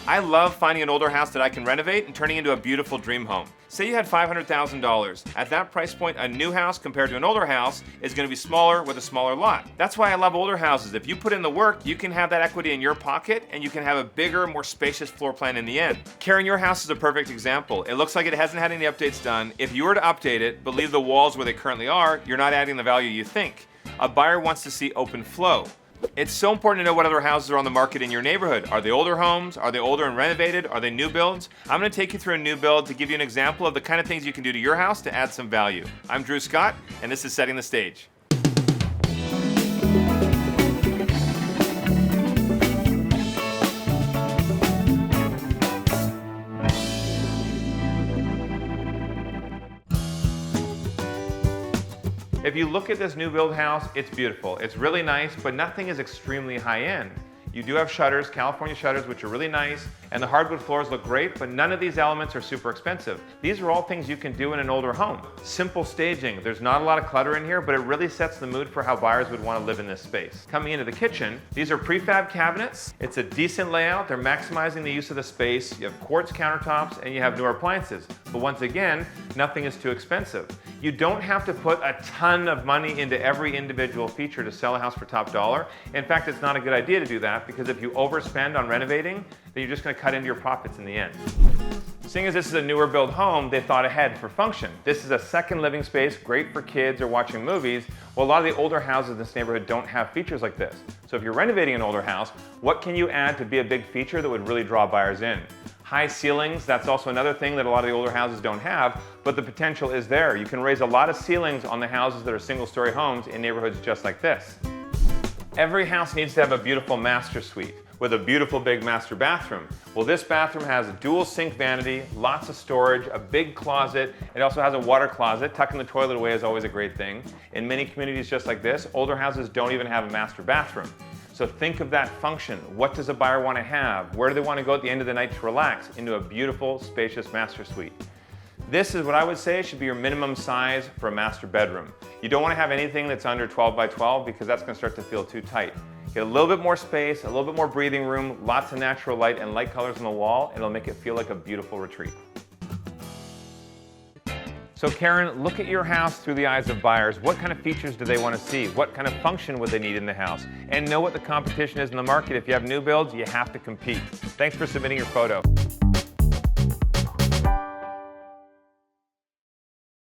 I love finding an older house that I can renovate and turning into a beautiful dream home. Say you had $500,000. At that price point, a new house compared to an older house is going to be smaller with a smaller lot. That's why I love older houses. If you put in the work, you can have that equity in your pocket and you can have a bigger, more spacious floor plan in the end. Karen, your house is a perfect example. It looks like it hasn't had any updates done. If you were to update it, but leave the walls where they currently are, you're not adding the value you think. A buyer wants to see open flow. It's so important to know what other houses are on the market in your neighborhood. Are they older homes? Are they older and renovated? Are they new builds? I'm going to take you through a new build to give you an example of the kind of things you can do to your house to add some value. I'm Drew Scott, and this is Setting the Stage. If you look at this new build house, it's beautiful. It's really nice, but nothing is extremely high end. You do have shutters, California shutters, which are really nice, and the hardwood floors look great, but none of these elements are super expensive. These are all things you can do in an older home. Simple staging. There's not a lot of clutter in here, but it really sets the mood for how buyers would want to live in this space. Coming into the kitchen, these are prefab cabinets. It's a decent layout. They're maximizing the use of the space. You have quartz countertops and you have newer appliances. But once again, nothing is too expensive. You don't have to put a ton of money into every individual feature to sell a house for top dollar. In fact, it's not a good idea to do that, because if you overspend on renovating, then you're just going to cut into your profits in the end. Seeing as this is a newer build home, they thought ahead for function. This is a second living space, great for kids or watching movies. Well, a lot of the older houses in this neighborhood don't have features like this. So if you're renovating an older house, what can you add to be a big feature that would really draw buyers in? High ceilings, that's also another thing that a lot of the older houses don't have, but the potential is there. You can raise a lot of ceilings on the houses that are single-story homes in neighborhoods just like this. Every house needs to have a beautiful master suite with a beautiful big master bathroom. Well, this bathroom has a dual sink vanity, lots of storage, a big closet. It also has a water closet. Tucking the toilet away is always a great thing. In many communities just like this, older houses don't even have a master bathroom. So think of that function. What does a buyer want to have? Where do they want to go at the end of the night to relax? Into a beautiful, spacious master suite. This is what I would say should be your minimum size for a master bedroom. You don't want to have anything that's under 12 by 12 because that's going to start to feel too tight. Get a little bit more space, a little bit more breathing room, lots of natural light and light colors on the wall, and it'll make it feel like a beautiful retreat. So Karen, look at your house through the eyes of buyers. What kind of features do they want to see? What kind of function would they need in the house? And know what the competition is in the market. If you have new builds, you have to compete. Thanks for submitting your photo.